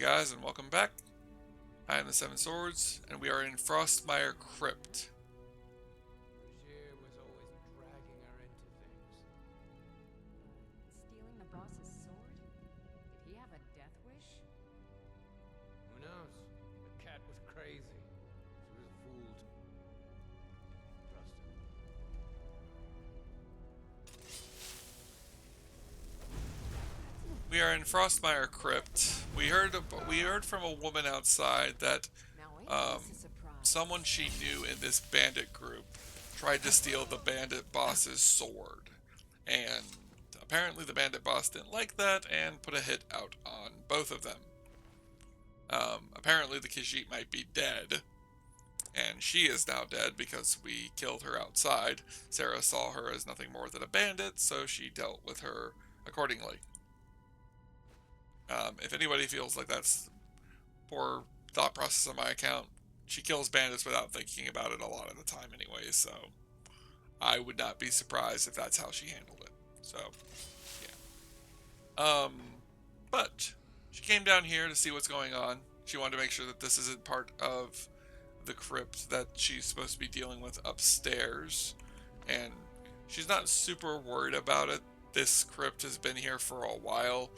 guys, and welcome back. I am the Seven Swords, and we are in Frostmire Crypt. Rogier was always dragging her into things. Stealing the boss's sword? Did he have a death wish? Who knows? The cat was crazy. She was fooled. Trust her. We are in Frostmire Crypt. We heard from a woman outside that Now ain't um, this a surprise? someone she knew in this bandit group tried to steal the bandit boss's sword, and apparently the bandit boss didn't like that and put a hit out on both of them. Apparently the Khajiit might be dead, and she is now dead because we killed her outside. Sarah saw her as nothing more than a bandit, so she dealt with her accordingly. If anybody feels like that's poor thought process on my account, she kills bandits without thinking about it a lot of the time anyway, so I would not be surprised if that's how she handled it. So, yeah. But she came down here to see what's going on. She wanted to make sure that this isn't part of the crypt that she's supposed to be dealing with upstairs, and she's not super worried about it. This crypt has been here for a while.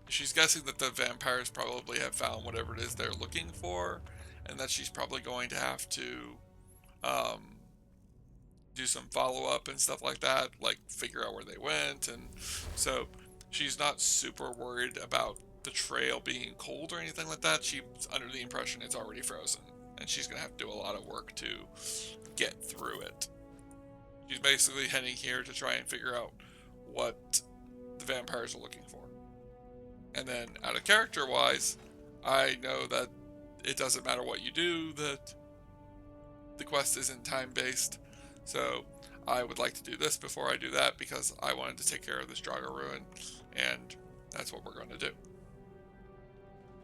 She's guessing that the vampires probably have found whatever it is they're looking for, and that she's probably going to have to um, do some follow-up and stuff like that, like figure out where they went, and so she's not super worried about the trail being cold or anything like that. She's under the impression it's already frozen, and she's going to have to do a lot of work to get through it. She's basically heading here to try and figure out what the vampires are looking for. And then, out of character-wise, I know that it doesn't matter what you do, that the quest isn't time-based. So, I would like to do this before I do that, because I wanted to take care of this Draugr ruin, and that's what we're going to do.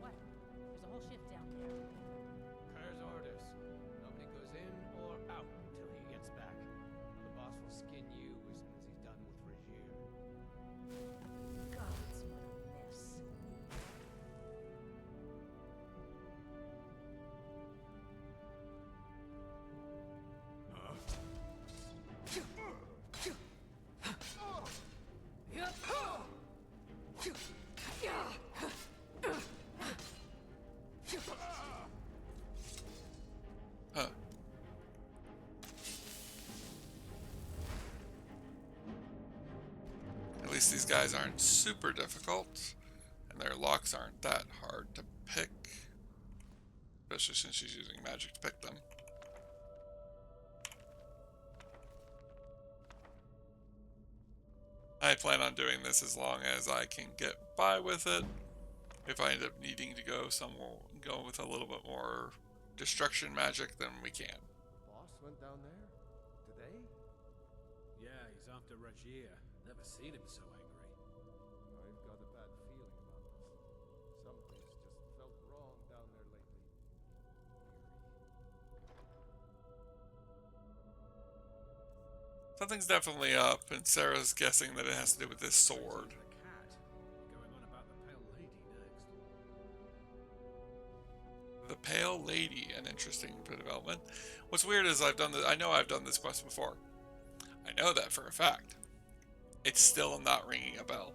What? There's a whole ship down there. Kerr's orders. Nobody goes in or out until he gets back. The boss will skin you as soon as he's done with Rogier. Gods, what a mess. Huh. At least these guys aren't super difficult, and their locks aren't that hard to pick. Especially since she's using magic to pick them. I plan on doing this as long as I can get by with it. If I end up needing to go with a little bit more destruction magic, then we can. Boss went down there? Today? Yeah, he's after Rogier. Never seen him so angry. I've got a bad feeling about this. Something's just felt wrong down there lately. Something's definitely up, and Sarah's guessing that it has to do with this sword. The cat. Going on about the Pale Lady next. The Pale Lady, an interesting development. What's weird is I know I've done this quest before. I know that for a fact. It's still not ringing a bell.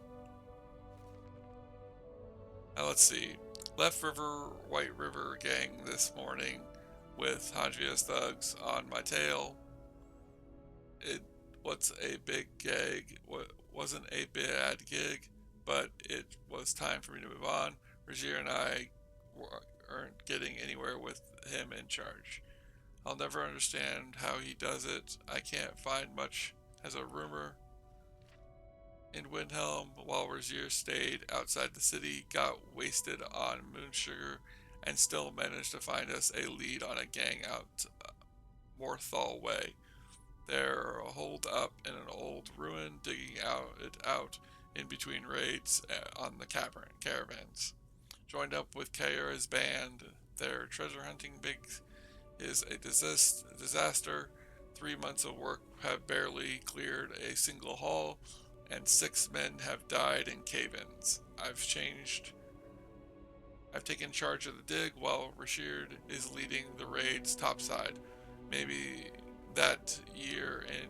Now let's see. Left River, White River gang this morning with Hadria's thugs on my tail. What's a big gag? What wasn't a bad gig, but it was time for me to move on. Rogier and I aren't getting anywhere with him in charge. I'll never understand how he does it. I can't find much as a rumor. In Windhelm, while Rogier stayed outside the city, got wasted on moon sugar, and still managed to find us a lead on a gang out Morthal way. They're holed up in an old ruin, digging it out in between raids on the caravans. Joined up with Kaira's band. Their treasure hunting big is a disaster. 3 months of work have barely cleared a single haul, and 6 men have died in cave-ins. I've changed I've taken charge of the dig while Rashid is leading the raid's topside. Maybe that year in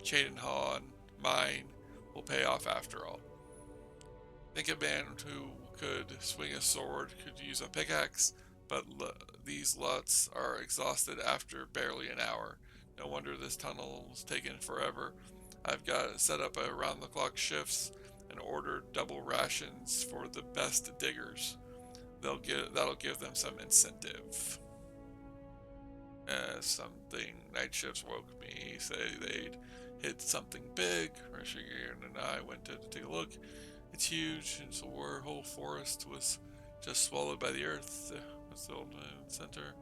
Chedenhan mine will pay off after all. Think a man who could swing a sword could use a pickaxe, but these lots are exhausted after barely an hour. No wonder this tunnel's taken forever. I've got set up around-the-clock shifts and ordered double rations for the best diggers. That'll give them some incentive. Night shifts woke me, say they'd hit something big. Rashid and I went to take a look. It's huge, and so our whole forest was just swallowed by the earth. Was the old center,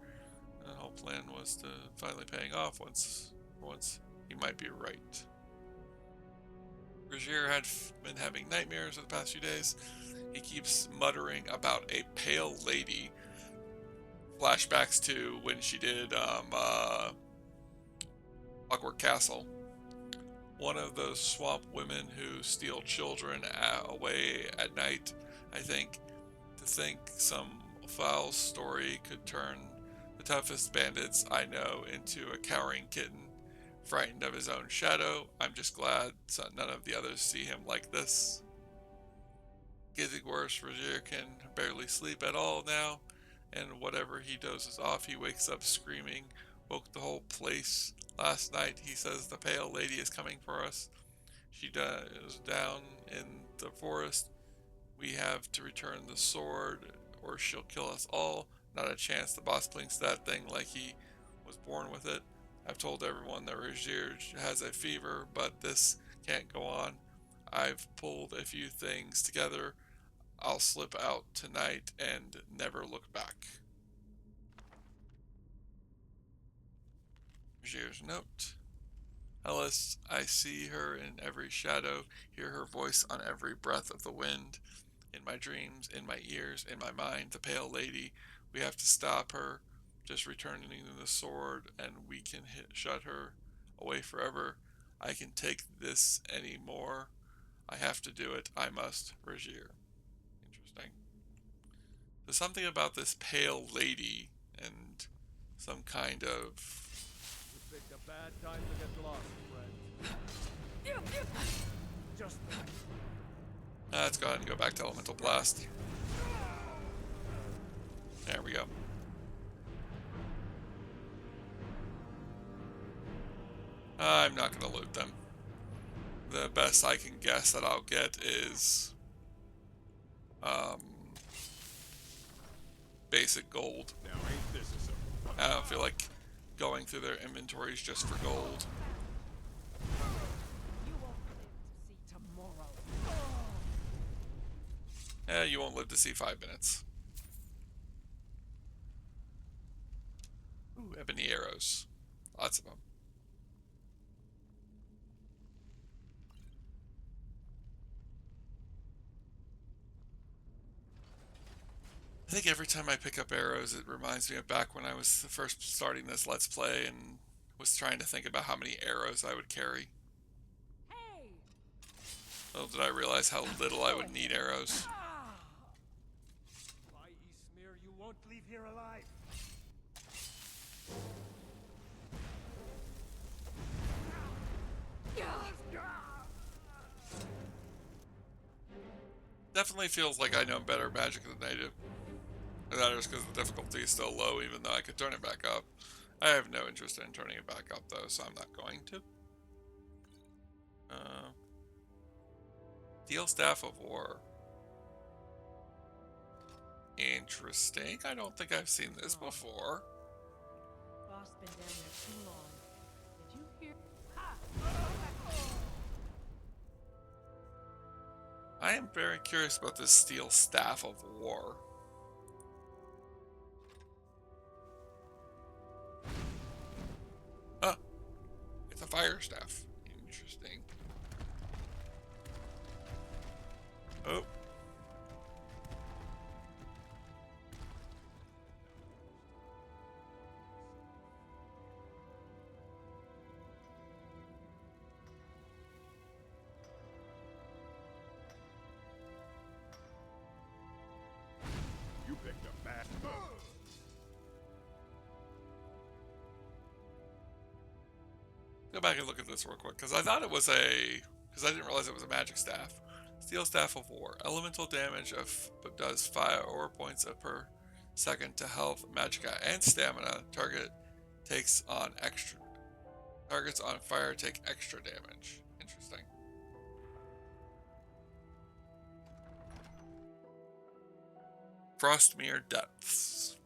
and the whole plan was to finally paying off once he might be right. Rogier had been having nightmares for the past few days. He keeps muttering about a pale lady. Flashbacks to when she did Clockwork Castle. One of those swamp women who steal children away at night, I think. To think some foul story could turn the toughest bandits I know into a cowering kitten, frightened of his own shadow. I'm just glad none of the others see him like this. Getting worse, Rogier can barely sleep at all now, and whatever he dozes off, he wakes up screaming. Woke the whole place. Last night, he says the pale lady is coming for us. She is down in the forest. We have to return the sword, or she'll kill us all. Not a chance. The boss blinks that thing like he was born with it. I've told everyone that Rogier has a fever, but this can't go on. I've pulled a few things together. I'll slip out tonight and never look back. Rogier's note. Ellis, I see her in every shadow, hear her voice on every breath of the wind, in my dreams, in my ears, in my mind, the pale lady. We have to stop her, just returning the sword, and we can shut her away forever. I can take this anymore. I have to do it. I must. Rogier. Interesting. There's something about this pale lady and some kind of... You picked a bad time to get lost, friend. Just Let's go ahead and go back to Elemental Blast. There we go. I'm not going to loot them. The best I can guess that I'll get is basic gold. now ain't this a simple? I don't feel like going through their inventories just for gold. You won't live to see tomorrow. You won't live to see 5 minutes. Ooh, ebony arrows. Lots of them. I think every time I pick up arrows, it reminds me of back when I was first starting this Let's Play and was trying to think about how many arrows I would carry. Hey! Little did I realize how little I would need arrows. By Eastmere, you won't leave here alive. Definitely feels like I know better magic than they do. And that is because the difficulty is still low, even though I could turn it back up. I have no interest in turning it back up, though, so I'm not going to. Steel Staff of War. Interesting. I don't think I've seen this before. Boss been down there too long. Did you hear? I am very curious about this Steel Staff of War. Huh. It's a fire staff. Interesting. Oh. picked a bad. Go back and look at this real quick, because I thought it was because I didn't realize it was a magic staff. Steel Staff of War. Elemental damage but does 5 aura points per second to health, magicka, and stamina. Targets on fire take extra damage. Interesting. Frostmere Depths.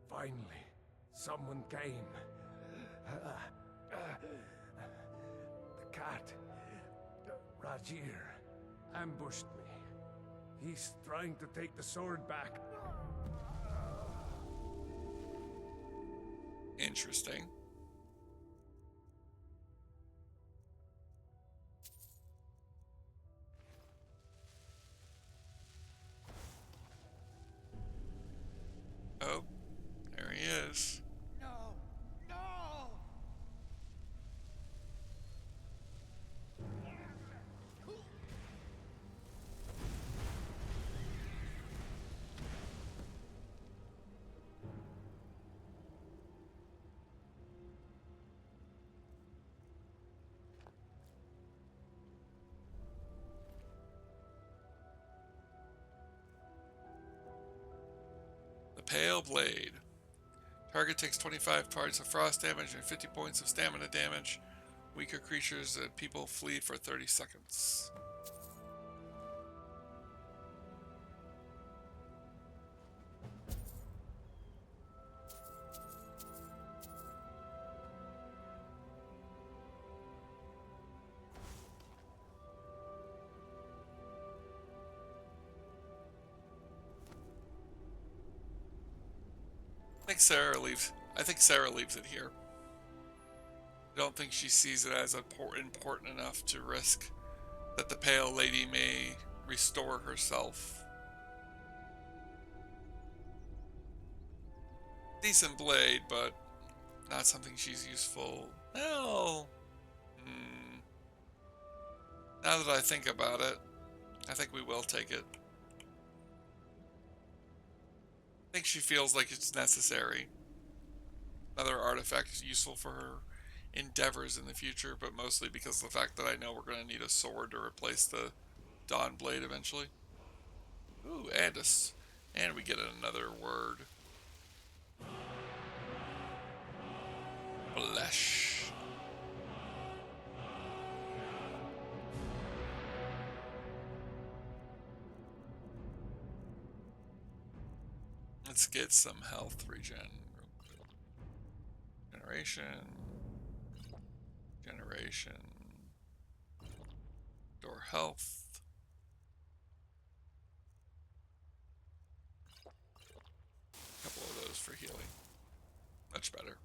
Finally, someone came. The cat, Rajir, ambushed me. He's trying to take the sword back. Interesting. Oh, there he is. No! No! The Pale Blade. Target takes 25 points of frost damage and 50 points of stamina damage. Weaker creatures and people flee for 30 seconds. I think Sarah leaves it here. I don't think she sees it as important enough to risk that the Pale Lady may restore herself. Decent blade, but not something she's useful. Well, now that I think about it, I think we will take it. I think she feels like it's necessary. Another artifact useful for her endeavors in the future, but mostly because of the fact that I know we're going to need a sword to replace the Dawn Blade eventually. Ooh, and we get another word. Flesh. Let's get some health regen. Generation. Door health. A couple of those for healing. Much better.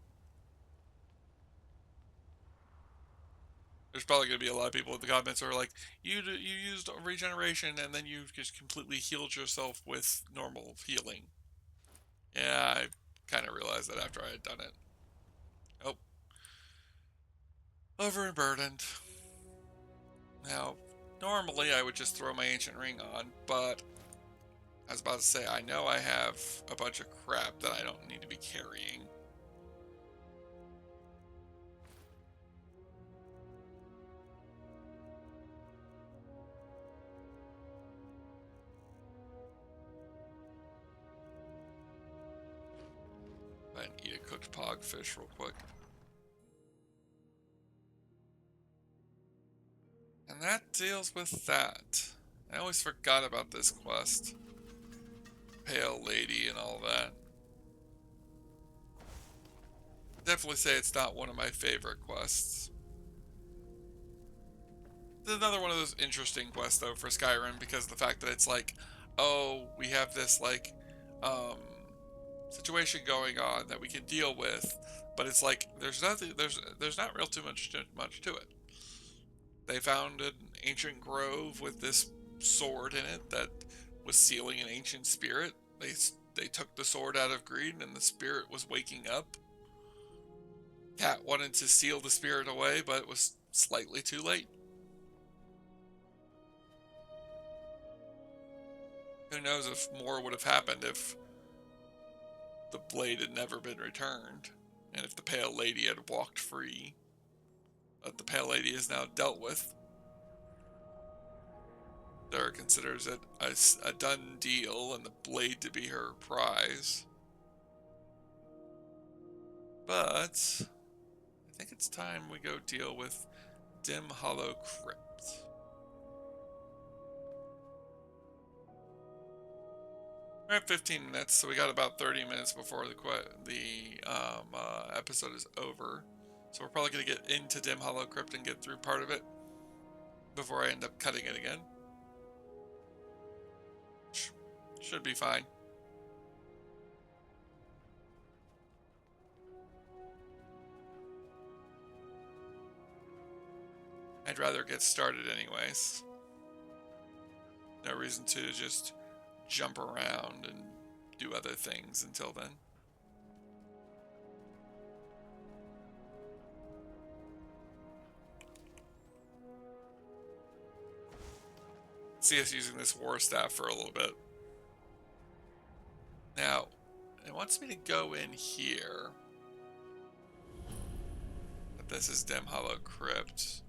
There's probably going to be a lot of people in the comments who are like, you used regeneration and then you just completely healed yourself with normal healing. Yeah, I kind of realized that after I had done it. Oh. Overburdened. Now, normally I would just throw my ancient ring on, but I was about to say, I know I have a bunch of crap that I don't need to be carrying. And eat a cooked pogfish real quick. And that deals with that. I always forgot about this quest. Pale Lady and all that. Definitely say it's not one of my favorite quests. It's another one of those interesting quests though for Skyrim, because of the fact that it's like, oh, we have this like situation going on that we can deal with, but it's like there's not real too much to it. They found an ancient grove with this sword in it that was sealing an ancient spirit. They took the sword out of greed and the spirit was waking up. Cat wanted to seal the spirit away, but it was slightly too late. Who knows if more would have happened if the blade had never been returned, and if the Pale Lady had walked free. But the Pale Lady is now dealt with. Sarah considers it a done deal and the blade to be her prize. But I think it's time we go deal with Dim Hollow Crypt. We're at 15 minutes, so we got about 30 minutes before the episode is over. So we're probably going to get into Dim Hollow Crypt and get through part of it before I end up cutting it again. Should be fine. I'd rather get started anyways. No reason to just jump around and do other things until then. See us using this war staff for a little bit. Now, it wants me to go in here. But this is Dim Hollow Crypt.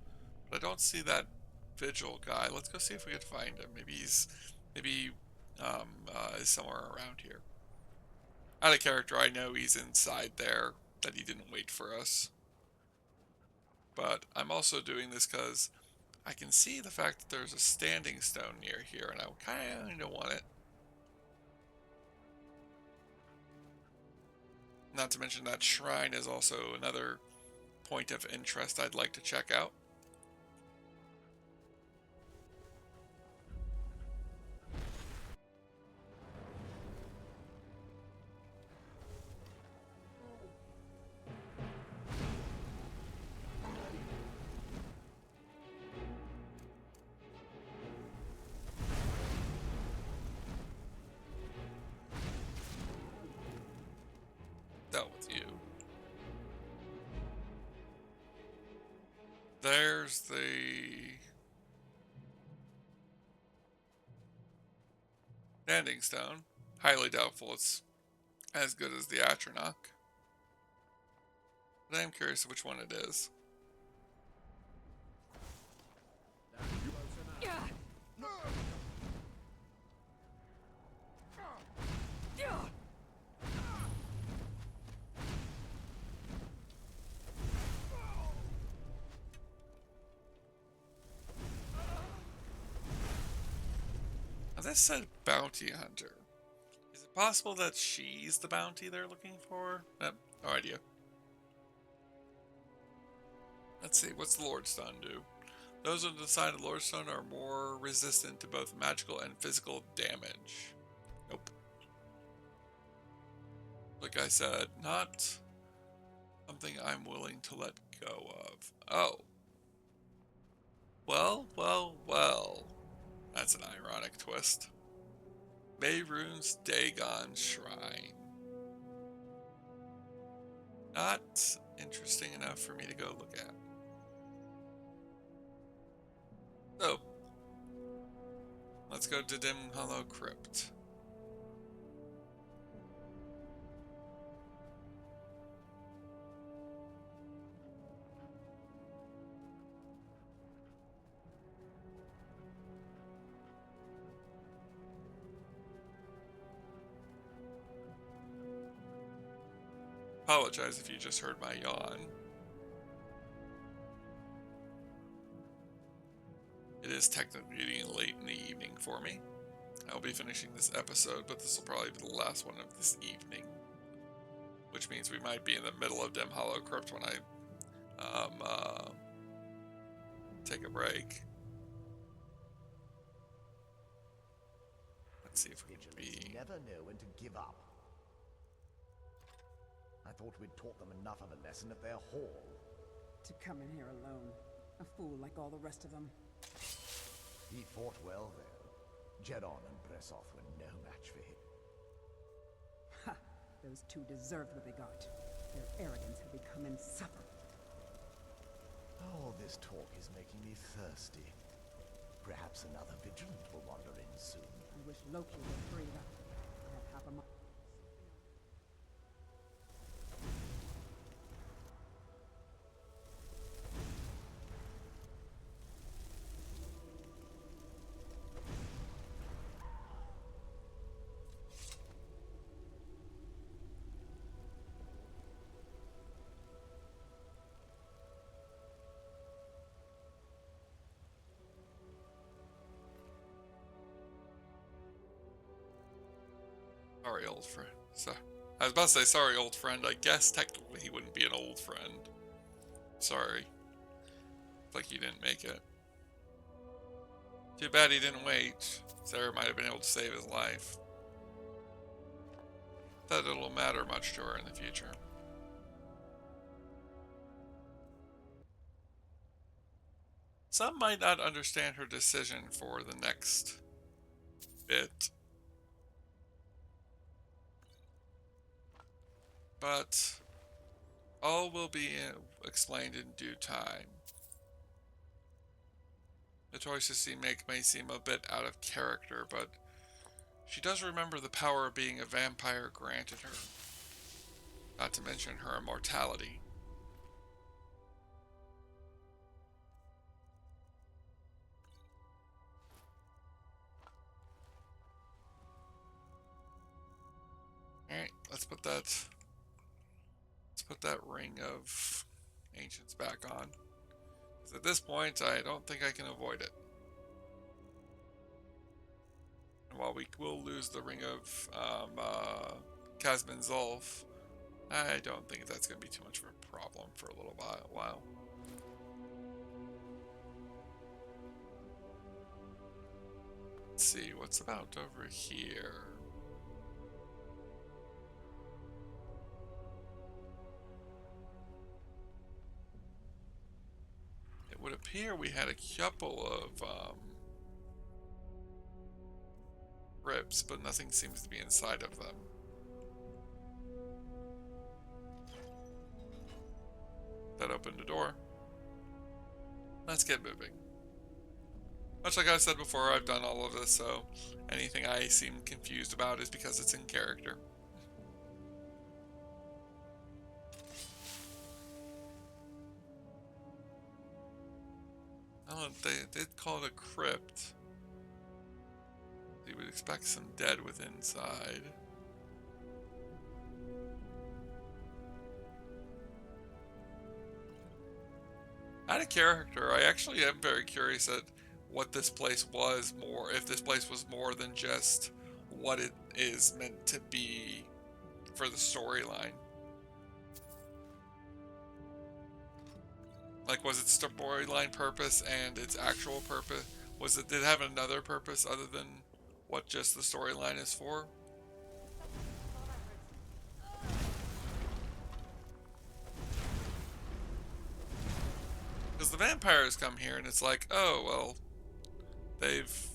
But I don't see that vigil guy. Let's go see if we can find him. Maybe he's is somewhere around here. Out of character, I know he's inside there, that he didn't wait for us. But I'm also doing this because I can see the fact that there's a standing stone near here, and I kind of want it. Not to mention that shrine is also another point of interest I'd like to check out. Dealt with you. There's the standing stone. Highly doubtful it's as good as the Atronach. But I am curious which one it is. Now this said bounty hunter. Is it possible that she's the bounty they're looking for? No idea. Let's see, what's the Lordstone do? Those on the side of the Lordstone are more resistant to both magical and physical damage. Nope. Like I said, not something I'm willing to let go of. Oh. Well. That's an ironic twist. Mehrunes Dagon Shrine. Not interesting enough for me to go look at. So, let's go to Dim Hollow Crypt. Apologize if you just heard my yawn. It is technically getting late in the evening for me. I'll be finishing this episode, but this will probably be the last one of this evening. Which means we might be in the middle of Dim Hollow Crypt when I take a break. Let's see if we can be... never know when to give up. I thought we'd taught them enough of a lesson at their hall. To come in here alone. A fool like all the rest of them. He fought well, though. Jedon and Bressoth were no match for him. Ha! Those two deserved what they got. Their arrogance had become insufferable. All this talk is making me thirsty. Perhaps another vigilant will wander in soon. I wish Loki would breathe up. I have half a mind. Sorry, old friend. So, I was about to say, sorry, old friend. I guess technically he wouldn't be an old friend. Sorry. Like he didn't make it. Too bad he didn't wait. Sarah might have been able to save his life. That it'll matter much to her in the future. Some might not understand her decision for the next bit. But all will be explained in due time. The choices she makes may seem a bit out of character, but she does remember the power of being a vampire granted her. Not to mention her immortality. Alright, let's put that ring of ancients back on. Because at this point, I don't think I can avoid it. And while we will lose the ring of Kazman Zulf, I don't think that's going to be too much of a problem for a little while. Let's see, what's about over here? It would appear we had a couple of ribs, but nothing seems to be inside of them. That opened a door. Let's get moving. Much like I said before, I've done all of this, so anything I seem confused about is because it's in character. Oh, they did call it a crypt. You would expect some dead within inside. Out of character, I actually am very curious at what this place was more, if this place was more than just what it is meant to be for the storyline. Like, was it storyline purpose and its actual purpose? Did it have another purpose other than what just the storyline is for? Because the vampires come here and it's like, oh, well, they've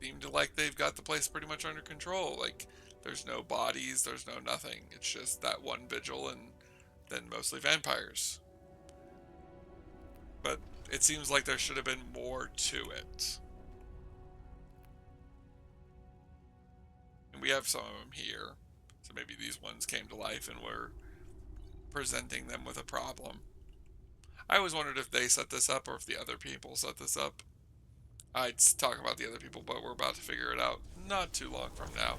seemed to like they've got the place pretty much under control. Like, there's no bodies, there's no nothing. It's just that one vigil and then mostly vampires. But it seems like there should have been more to it. And we have some of them here. So maybe these ones came to life and we're presenting them with a problem. I always wondered if they set this up or if the other people set this up. I'd talk about the other people, but we're about to figure it out not too long from now.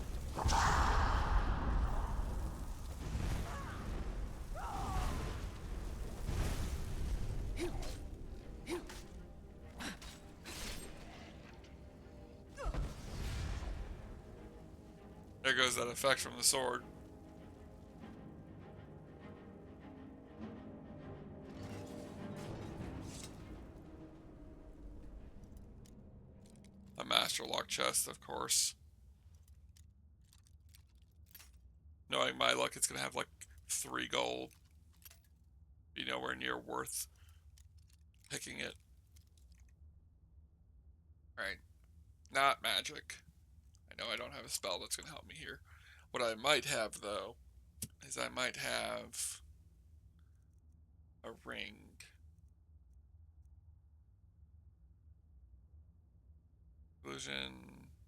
There goes that effect from the sword. A master lock chest, of course. Knowing my luck, it's gonna have like 3 gold. Be nowhere near worth picking it. Alright. Not magic. I know I don't have a spell that's gonna help me here. What I might have, though, is I might have a ring. Evasion,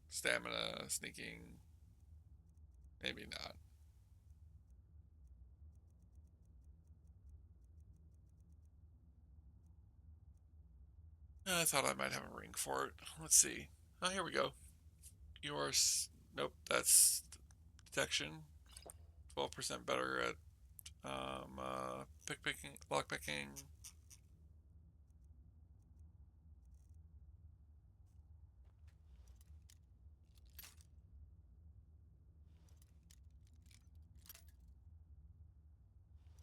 stamina, sneaking. Maybe not. I thought I might have a ring for it. Let's see. Oh, here we go. Yours. Nope, that's detection. 12% better at pickpicking, lockpicking.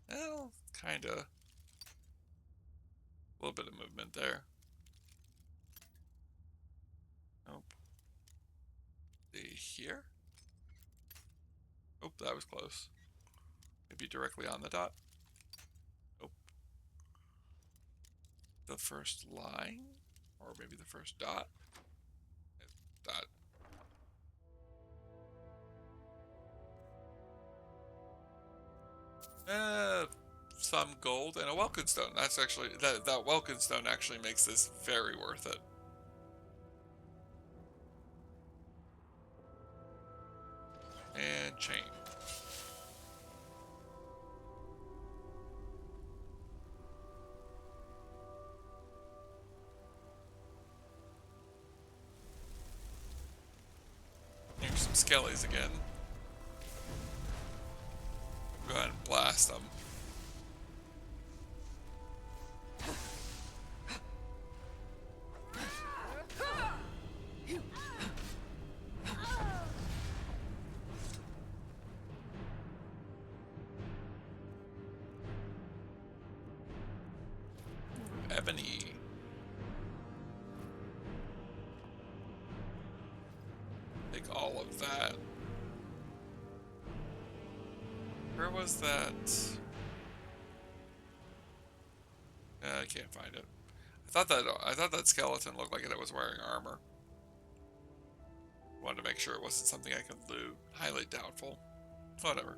Well, kinda. A little bit of movement there. Nope. See here? Oh, that was close. Maybe directly on the dot. Nope. The first line? Or maybe the first dot? Dot. Some gold and a Welkin stone. That's actually that Welkin stone actually makes this very worth it. And chain. Here's some skellies again. Go ahead and blast them. Ebony. Take all of that. Where was that? I can't find it. I thought that skeleton looked like it was wearing armor. Wanted to make sure it wasn't something I could loot. Highly doubtful. Whatever.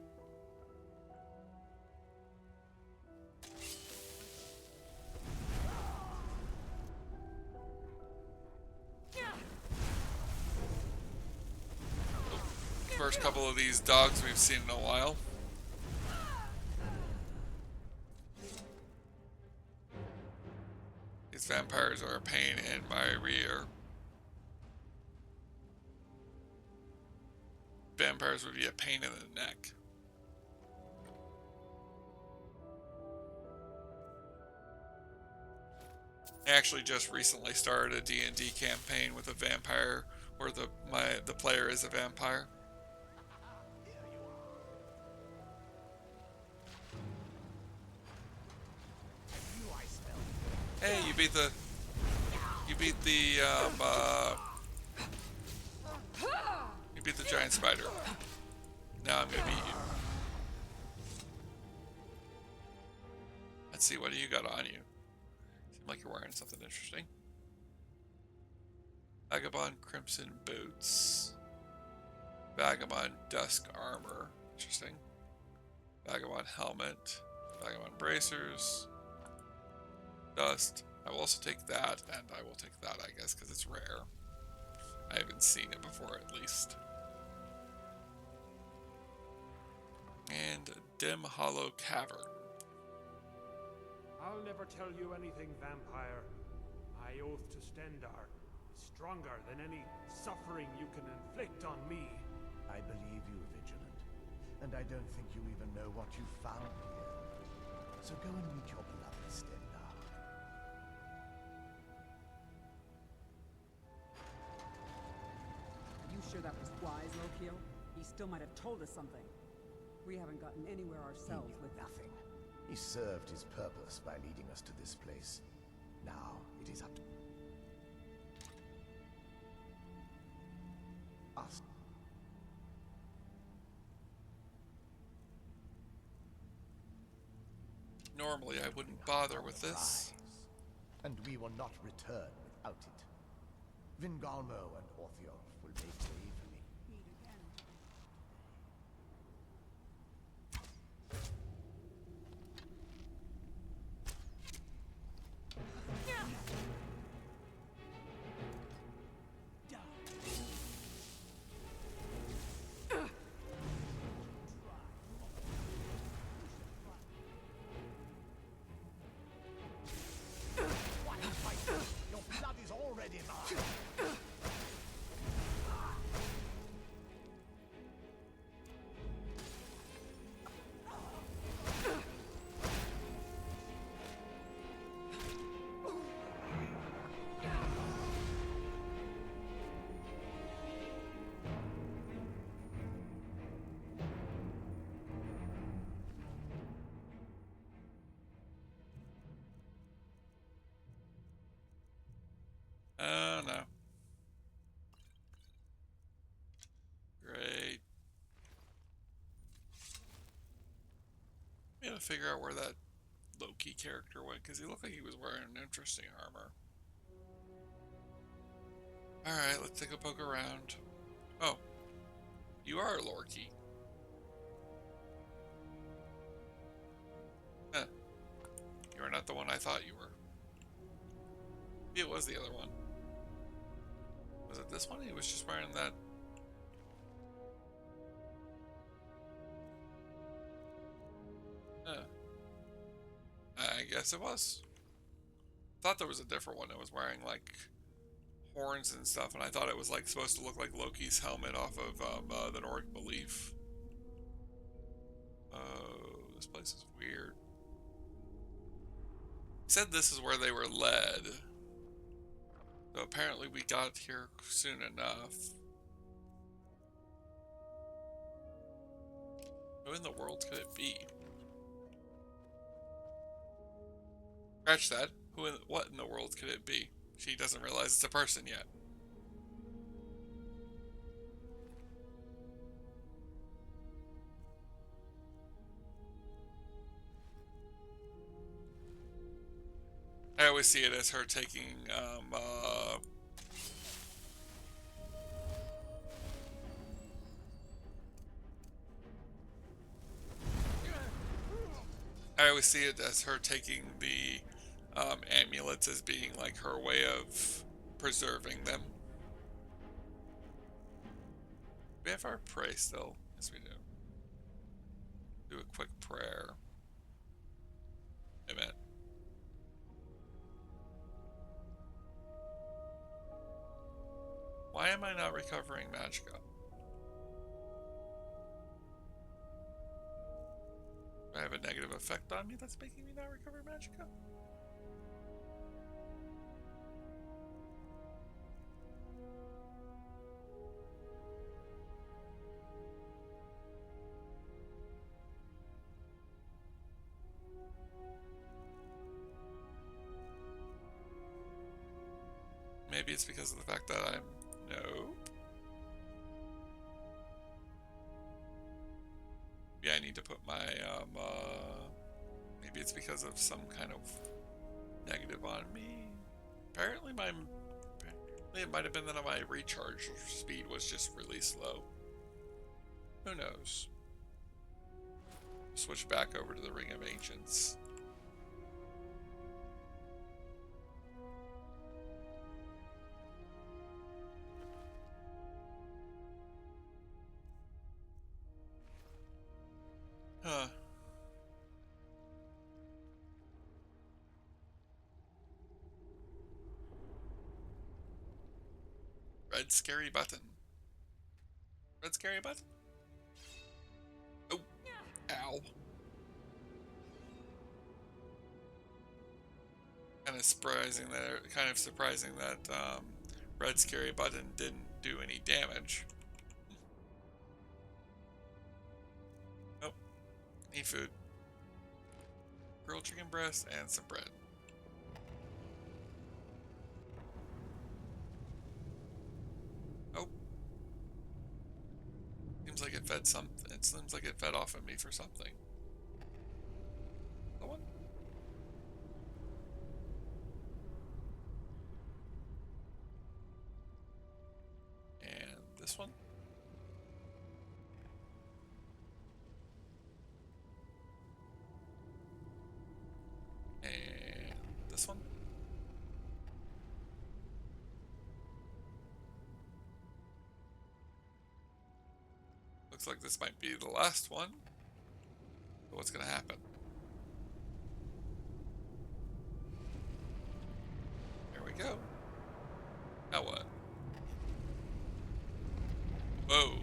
First couple of these dogs we've seen in a while. These vampires are a pain in my rear. Vampires would be a pain in the neck. I actually just recently started a D&D campaign with a vampire where the player is a vampire. Hey, you beat the giant spider. Now I'm gonna beat you. Let's see, what do you got on you? Seem like you're wearing something interesting. Vagabond crimson boots. Vagabond dusk armor. Interesting. Vagabond helmet. Vagabond bracers. Dust. I will also take that, and I will take that, I guess, because it's rare. I haven't seen it before, at least. And Dim Hollow Cavern. I'll never tell you anything, vampire. My oath to Stendar is stronger than any suffering you can inflict on me. I believe you, Vigilant. And I don't think you even know what you found here. So go and meet your beloved Stendar. You sure that was wise, Lokiel? He still might have told us something. We haven't gotten anywhere ourselves He knew with nothing. He served his purpose by leading us to this place. Now it is up to us. Normally I wouldn't bother with this. And we will not return without it. Vingalmo and Orthiolf will make way for me. Meet again. divine. Oh no. Great. We gotta figure out where that Loki character went, because he looked like he was wearing an interesting armor. Alright, let's take a poke around. Oh. You are Lorky. Huh. You are not the one I thought you were. Maybe it was the other one. Was it this one? He was just wearing that. Huh. I guess it was. Thought there was a different one that was wearing like horns and stuff, and I thought it was like supposed to look like Loki's helmet off of the Nordic belief. Oh, this place is weird. He said this is where they were led. So apparently we got here soon enough. Who in the world could it be? Scratch that. What in the world could it be? She doesn't realize it's a person yet. I always see it as her taking, I always see it as her taking the amulets as being like her way of preserving them. We have our pray still. Yes, we do. Do a quick prayer. Amen. Why am I not recovering magicka? Do I have a negative effect on me that's making me not recover magicka? Maybe it's because of the fact that I'm... Nope. Yeah, I need to put my, maybe it's because of some kind of negative on me. Apparently it might have been that my recharge speed was just really slow. Who knows? Switch back over to the Ring of Ancients. Huh. Red scary button. Red scary button? Oh. Ow. Kind of surprising that red scary button didn't do any damage. Nope. Need food. Grilled chicken breast and some bread. Oh. Seems like it fed something. It seems like it fed off of me for something. That one? And this one? And this one? Looks like this might be the last one. So what's gonna happen? There we go. Whoa.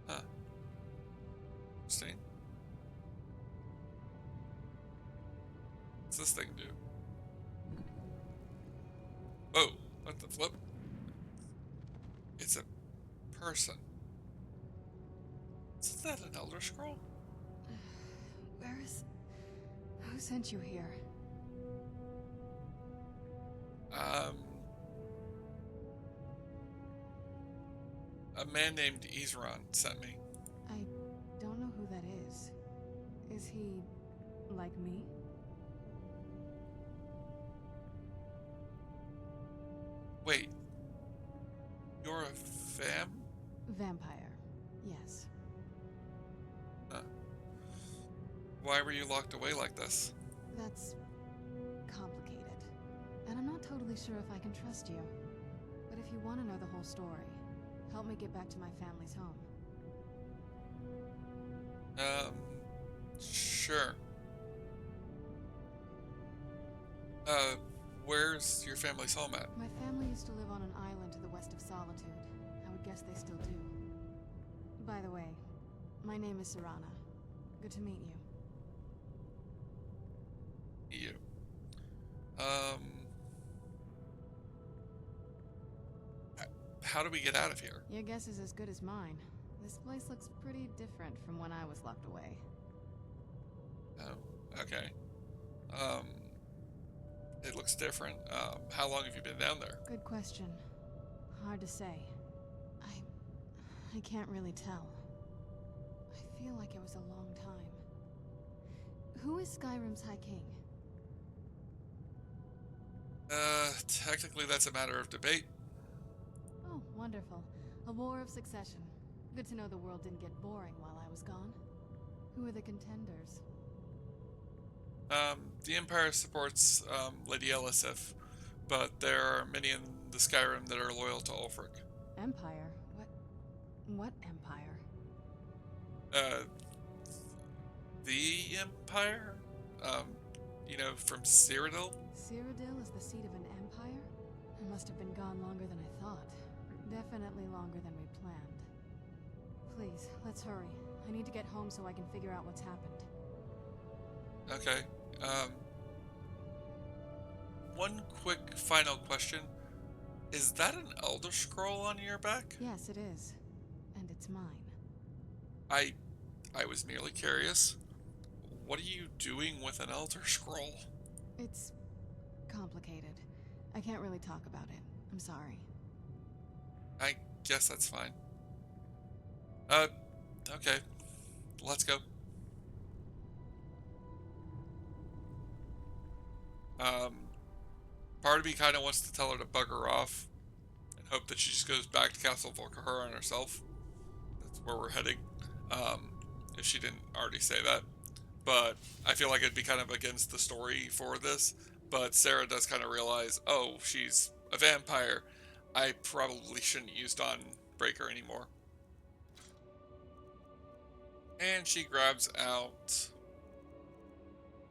Huh. Interesting. What's this thing do? Whoa, what the flip? It's a person. Isn't that an Elder Scroll? Where is... Who sent you here? A man named Isran sent me. I don't know who that is. Is he... like me? Wait. You're a Vampire. Yes. Huh. Why were you locked away like this? That's... complicated. And I'm not totally sure if I can trust you. But if you want to know the whole story, help me get back to my family's home. Sure. Where's your family's home at? My family used to live on an island to the west of Solitude. I would guess they still do. By the way, my name is Serana. Good to meet you. You. How do we get out of here? Your guess is as good as mine. This place looks pretty different from when I was locked away. Oh, okay. It looks different. How long have you been down there? Good question. Hard to say. I can't really tell. I feel like it was a long time. Who is Skyrim's High King? Technically that's a matter of debate. Oh, wonderful. A war of succession. Good to know the world didn't get boring while I was gone. Who are the contenders? The Empire supports, Lady Elisif, but there are many in the Skyrim that are loyal to Ulfric. Empire? What empire? The Empire? You know, from Cyrodiil? Cyrodiil is the seat of an empire? It must have been gone longer than I thought. Definitely longer than we planned. Please, let's hurry. I need to get home so I can figure out what's happened. Okay. One quick final question. Is that an Elder Scroll on your back? Yes, it is. And it's mine. I was merely curious. What are you doing with an Elder Scroll? It's complicated. I can't really talk about it. I'm sorry. I guess that's fine. Okay. Let's go. Part of me kind of wants to tell her to bugger off and hope that she just goes back to Castle Volkihar on herself. That's where we're heading. If she didn't already say that. But I feel like it'd be kind of against the story for this. But Sarah does kind of realize, oh, she's a vampire. I probably shouldn't use Dawnbreaker anymore. And she grabs out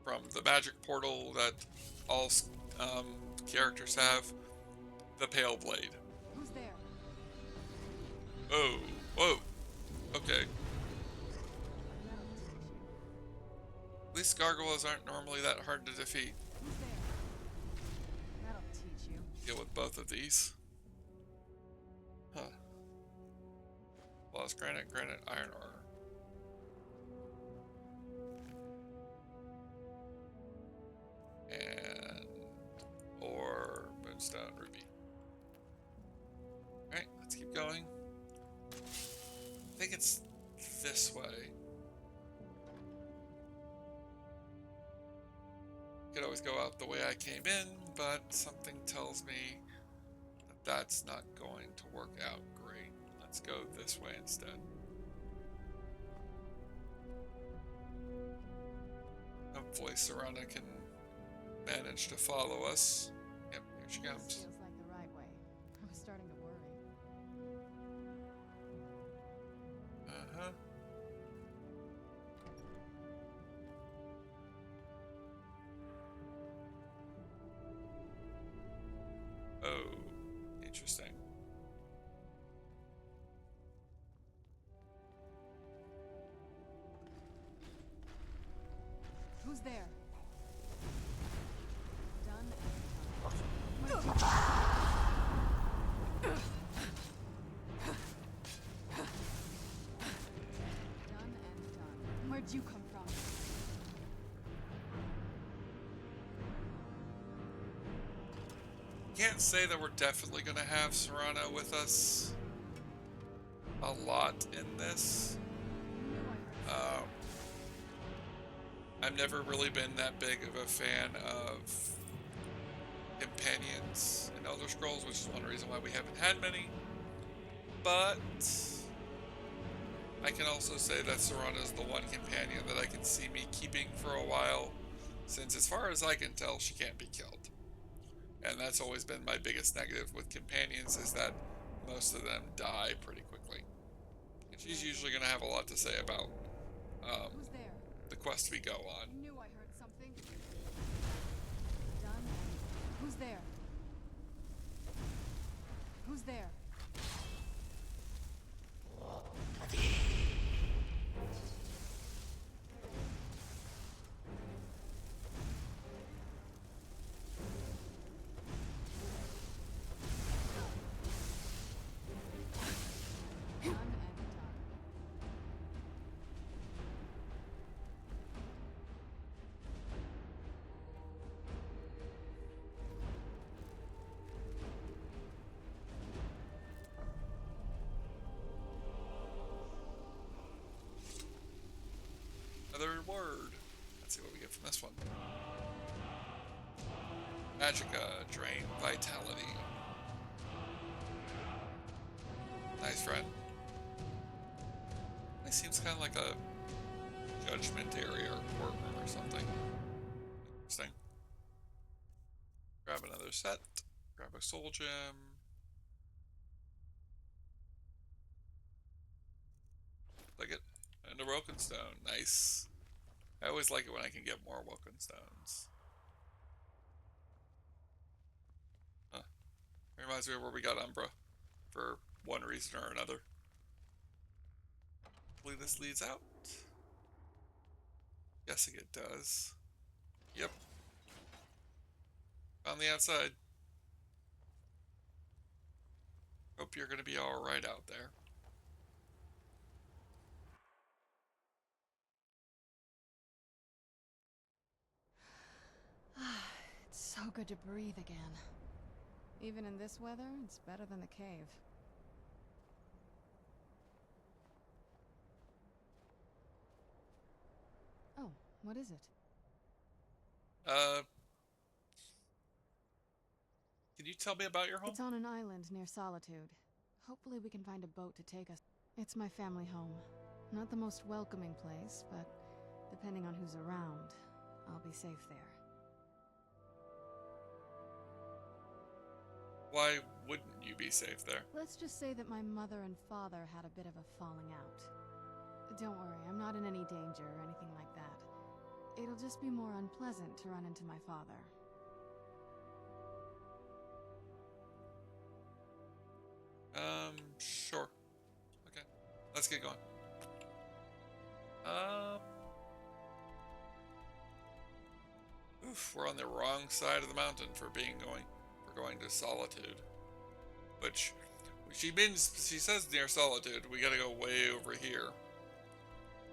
from the magic portal that all characters have, the Pale Blade. Who's there? Oh, whoa, okay. At least gargoyles aren't normally that hard to defeat. Who's there? That'll teach you. Deal with both of these. Huh. Lost granite, iron ore. And or moonstone ruby. Alright, let's keep going. I think it's this way. Could always go out the way I came in, but something tells me that that's not going to work out great. Let's go this way instead. Hopefully Serana can manage to follow us. Yep, here she comes. This feels like the right way. I was starting to worry. there? Done and done. Where'd you Done and done. Where'd you come from? Can't say that we're definitely going to have Serana with us a lot in this. I've never really been that big of a fan of companions in Elder Scrolls, which is one reason why we haven't had many. But I can also say that Serana is the one companion that I can see me keeping for a while, since as far as I can tell, she can't be killed. And that's always been my biggest negative with companions, is that most of them die pretty quickly. And she's usually going to have a lot to say about Who's there? the quest we go on. I knew I heard something. Done and who's there? Who's there? Done and done. Another word. Let's see what we get from this one. Magicka, drain vitality. Nice, friend. It seems kind of like a judgment area or courtroom or something. Interesting. Grab another set. Grab a soul gem. Like it. And a Woken Stone. Nice. I always like it when I can get more Woken Stones. Huh. It reminds me of where we got Umbra. For one reason or another. Hopefully this leads out. Guessing it does. Yep. On the outside. Hope you're going to be alright out there. It's so good to breathe again. Even in this weather, it's better than the cave. Oh, what is it? Can you tell me about your home? It's on an island near Solitude. Hopefully we can find a boat to take us. It's my family home. Not the most welcoming place, but depending on who's around, I'll be safe there. Why wouldn't you be safe there? Let's just say that my mother and father had a bit of a falling out. Don't worry, I'm not in any danger or anything like that. It'll just be more unpleasant to run into my father. Sure. Okay. Let's get going. Oof, we're on the wrong side of the mountain for going to Solitude. Which, she says near Solitude, we gotta go way over here.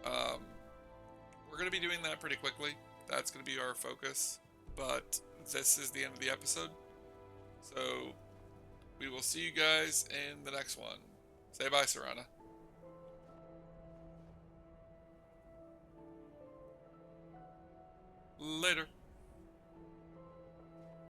We're gonna be doing that pretty quickly. That's gonna be our focus. But this is the end of the episode. So, we will see you guys in the next one. Say bye, Serana. Later.